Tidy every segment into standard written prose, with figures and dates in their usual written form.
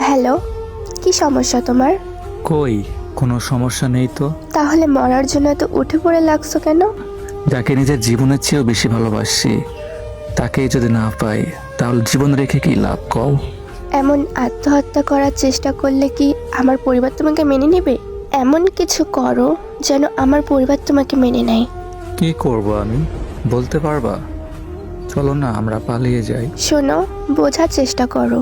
Hello, কি সমস্যা তোমার? কই, কোনো সমস্যা নেই তো। তাহলে মরার জন্য এত উঠে পড়ে লাগছো কেন? যাকে নিজের জীবনের চেয়েও বেশি ভালোবাসি তাকেই যদি না পাই তাহলে জীবন রেখে কি লাভ কও? এমন আত্মহত্যা করার চেষ্টা করলে কি আমার পরিবার তোমাকে মেনে নেবে? এমন কিছু করো যেন আমার পরিবার তোমাকে মেনে নেয়। কি করব আমি, বলতে পারবা? চলো না আমরা পালিয়ে যাই। শোনো, বোঝার চেষ্টা করো,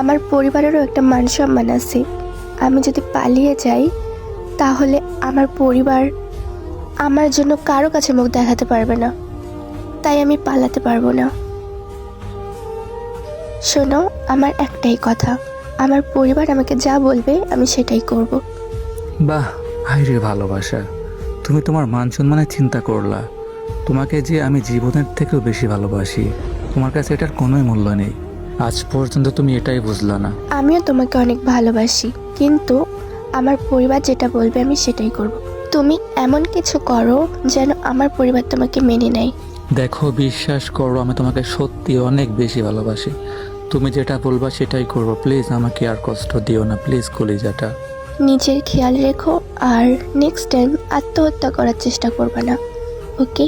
আমার পরিবারেরও একটা মান সম্মান আছে। আমি যদি পালিয়ে যাই তাহলে আমার পরিবার আমার জন্য কারো কাছে মুখ দেখাতে পারবে না, তাই আমি পালাতে পারবো না। শোনো, আমার একটাই কথা, আমার পরিবার আমাকে যা বলবে আমি সেটাই করব। বাহ, হায়রে ভালোবাসা! তুমি তোমার মান সম্মানের চিন্তা করলা। তোমাকে যে আমি জীবনের থেকেও বেশি ভালোবাসি, তোমার কাছে এটার কোনোই মূল্য নেই। আজ পর্যন্ত তুমি এটাই বুঝলা না। আমিও তোমাকে অনেক ভালোবাসি, কিন্তু আমার পরিবার যেটা বলবে আমি সেটাই করব। তুমি এমন কিছু করো যেন আমার পরিবার তোমাকে মেনে নেয়। দেখো, বিশ্বাস করো, আমি তোমাকে সত্যি অনেক বেশি ভালোবাসি। তুমি যেটা বলবা সেটাই করবো। প্লিজ আমাকে আর কষ্ট দিও না, প্লিজ কলিজাটা। নিজের খেয়াল রেখো, আর নেক্সট টাইম আত্মহত্যা করার চেষ্টা করবে না, ওকে?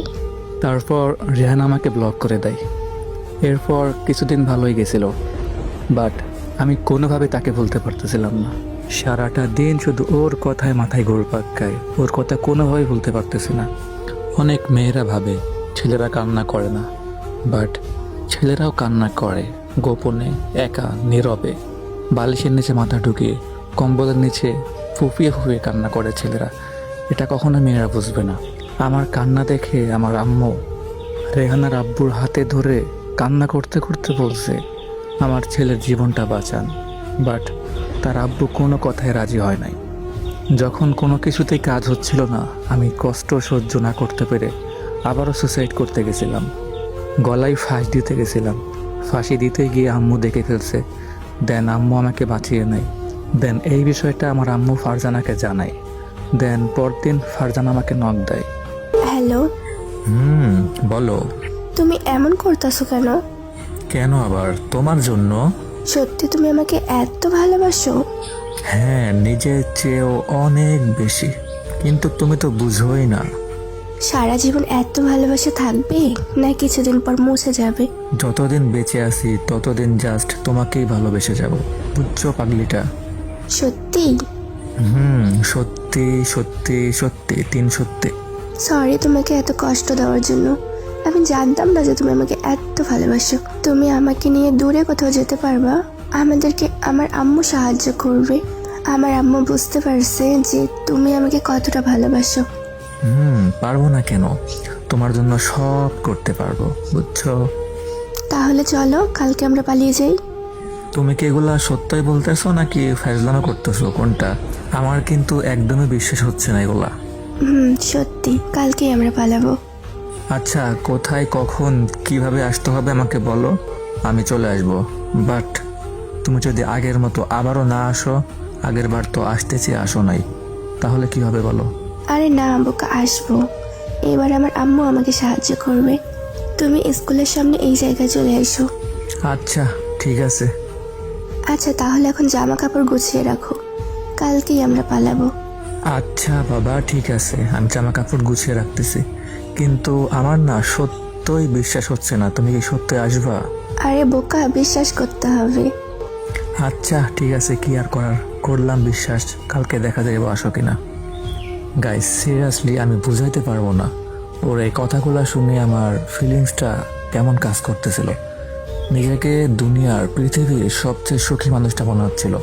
তারপর রেহান আমাকে ব্লক করে দেয়। এরপর কিছুদিন ভালোই গেছিল, বাট আমি কোনোভাবে তাকে বলতে পারতেছিলাম না। সারাটা দিন শুধু ওর কথায় মাথায় ঘুরপাক খায়, ওর কথা কোনোভাবেই বলতে পারতেছি না। অনেক মেয়েরা ভাবে ছেলেরা কান্না করে না, বাট ছেলেরাও কান্না করে, গোপনে, একা, নীরবে, বালিশের নিচে মাথা ঢুকিয়ে, কম্বলের নিচে ফুপিয়ে ফুপিয়ে কান্না করে ছেলেরা। এটা কখনো মেয়েরা বুঝবে না। আমার কান্না দেখে আমার আম্মু রেহানার আব্বুর হাতে ধরে কান্না করতে করতে বলছে আমার ছেলের জীবনটা বাঁচান, বাট তার আব্বু কোনো কথায় রাজি হয় নাই। যখন কোনো কিছুতেই কাজ হচ্ছিল না, আমি কষ্ট সহ্য না করতে পেরে আবারও সুসাইড করতে গেছিলাম। গলায় ফাঁস দিতে গেছিলাম। ফাঁসি দিতে গিয়ে আম্মু দেখে ফেলছে। দেন আম্মু আমাকে বাঁচিয়ে নেয়। দেন এই বিষয়টা আমার আম্মু ফারজানাকে জানায়। দেন পরদিন ফারজানা আমাকে নক দেয়। হ্যালো, বলো। তুমি এমন করতেছো কেন? কেন আবার? তোমার জন্য। সত্যি তুমি আমাকে এত ভালোবাসো? হ্যাঁ, নিজের চেয়েও অনেক বেশি, কিন্তু তুমি তো বুঝোই না। সারা জীবন এত ভালোবাসা থাকবে, না কিছুদিন পর মুছে যাবে? যতদিন বেঁচে আছি ততদিন জাস্ট তোমাকেই ভালোবেসে যাব, বুঝছো পাগলিটা? সত্যি? সত্যি সত্যি সত্যি, 3 সত্যি। সরি তোমাকে এত কষ্ট দেওয়ার জন্য। আমি জানতাম না যে তুমি আমাকে এত ভালোবাসো। তুমি আমাকে নিয়ে দূরে কোথাও যেতে পারবা? আমাদেরকে আমার আম্মু সাহায্য করবে। আমার আম্মু বুঝতে পারছে যে তুমি আমাকে কতটা ভালোবাসো। পারবো না কেন? তোমার জন্য সব করতে পারবো, বুঝছো? তাহলে চলো কালকে আমরা পালিয়ে যাই। তুমি কি এগুলা সত্যই বলতেছো নাকি ফাজলামো করতেছো, কোনটা? আমার কিন্তু একদমই বিশ্বাস হচ্ছে না এগুলা। সত্যি, কালকেই আমরা পালাবো। আচ্ছা, কোথায়, কখন, কিভাবে আসতে হবে আমাকে বলো, আমি চলে আসবো। বাট তুমি যদি আগের মতো আবারও না আসো, আগের বার তো আসতে চেয়ে আসো নাই, তাহলে কি হবে বলো? আরে না বোকা, আসবো। এবার আমার আম্মু আমাকে সাহায্য করবে। তুমি স্কুলের সামনে এই জায়গায় চলে এসো। আচ্ছা, ঠিক আছে। আচ্ছা তাহলে এখন জামা কাপড় গুছিয়ে রাখো, কালকেই আমরা পালাবো। আচ্ছা বাবা, ঠিক আছে, আমি জামা কাপড় গুছিয়ে রাখতেছি। কিন্তু আমার না সত্যই বিশ্বাস হচ্ছে না, তুমি কি সত্যি আসবা? আরে বোকা, বিশ্বাস করতে হবে। আচ্ছা ঠিক আছে, কি আর করার, করলাম বিশ্বাস, কালকে দেখা যাবে আসো কিনা। গাইস, সিরিয়াসলি আমি বুঝাইতে পারবো না ওর এই কথাগুলো শুনে আমার ফিলিংসটা কেমন কাজ করতেছিল। নিজেকে দুনিয়ার, পৃথিবীর সবচেয়ে সুখী মানুষটা মনে হচ্ছিল।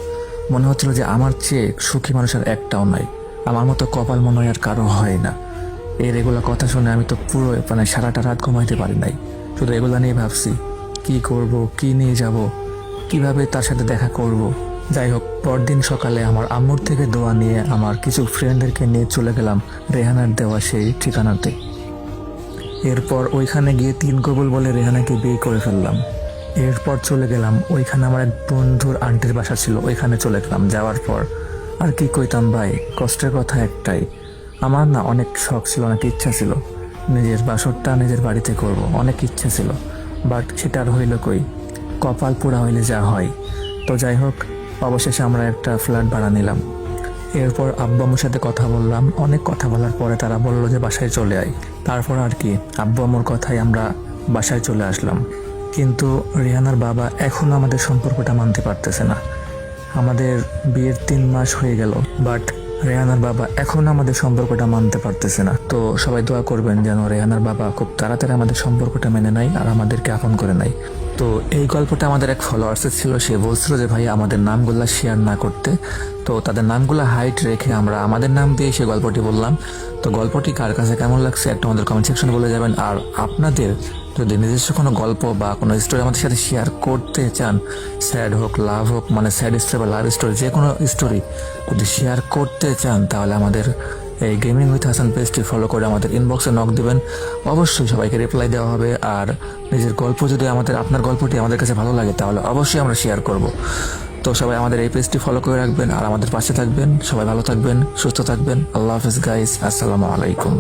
মনে হচ্ছিল যে আমার চেয়ে সুখী মানুষ আর একটাও নাই, আমার মতো কপাল মনে হয় আর কারো হয় না। এগুলা কথা শুনে আমি তো পুরো সারাটা রাত ঘুমাইতে পারি নাই। শুধু এগুলা নিয়ে ভাবছি, কি করব, কি নিয়ে যাব, কিভাবে তার সাথে দেখা করব। যাই হোক, পরদিন সকালে আমার আম্মুর থেকে দোয়া নিয়ে আমার কিছু ফ্রেন্ডদেরকে নিয়ে চলে গেলাম রেহানার দেওয়া সেই ঠিকানাতে। এরপর ওইখানে গিয়ে 3 কবুল বলে রেহানাকে বিয়ে করে ফেললাম। এরপর চলে গেলাম ওইখানে আমার এক বন্ধুর আন্টির বাসা ছিল, ওইখানে চলে গেলাম। যাওয়ার পর আর কি কইতাম ভাই, কষ্টের কথা একটাই, আমার না অনেক শখ ছিল, অনেক ইচ্ছা ছিল নিজের বাসরটা নিজের বাড়িতে করব, অনেক ইচ্ছা ছিল। বাট সেটা আর হইল কই, কপাল পোড়া হইলে যা হয়। তো যাই হোক, অবশেষে আমরা একটা ফ্ল্যাট ভাড়া নিলাম। এরপর আব্বু আম্মুর সাথে কথা বললাম, অনেক কথা বলার পরে তারা বললো যে বাসায় চলে আয়। তারপর আর কি আব্বু আম্মুর কথায় আমরা বাসায় চলে আসলাম। কিন্তু রেহানার বাবা এখনও আমাদের সম্পর্কটা মানতে পারতেছে না। আমাদের বিয়ের 3 মাস হয়ে গেল, বাট রেহানার বাবা এখন আমাদের সম্পর্কটা মানতে পারতেছে না। তো সবাই দোয়া করবেন যেন রেহানার বাবা খুব তাড়াতাড়ি আমাদের সম্পর্কটা মেনে নেয় আর আমাদেরকে আপন করে নেয়। তো এই গল্পটা আমাদের এক ফলোয়ার্সের ছিল, সে বলছিল যে ভাই আমাদের নামগুলা শেয়ার না করতে। তো তাদের নামগুলো হাইট রেখে আমরা আমাদের নাম দিয়ে সে গল্পটি বললাম। তো গল্পটি কার কাছে কেমন লাগছে একটা আমাদের কমেন্ট সেকশনে বলে যাবেন। আর আপনাদের যদি নিজস্ব কোনো গল্প বা কোনো স্টোরি আমাদের সাথে শেয়ার করতে চান, স্যাড হোক লাভ হোক, মানে স্যাড স্টোরি বা লাভ স্টোরি, যে কোনো স্টোরি যদি শেয়ার করতে চান তাহলে আমাদের এই গেমিং উইথ হাসান পেজটি ফলো করে আমাদের ইনবক্সে নক দিবেন। অবশ্যই সবাইকে রিপ্লাই দেওয়া হবে। আর নিজের গল্প যদি আপনার গল্পটি আমাদের কাছে ভালো লাগে তাহলে অবশ্যই আমরা শেয়ার করব। তো সবাই আমাদের এই পেজটি ফলো করে রাখবেন আর আমাদের পাশে থাকবেন। সবাই ভালো থাকবেন, সুস্থ থাকবেন। আল্লাহ হাফেজ গাইস, আসসালামু আলাইকুম।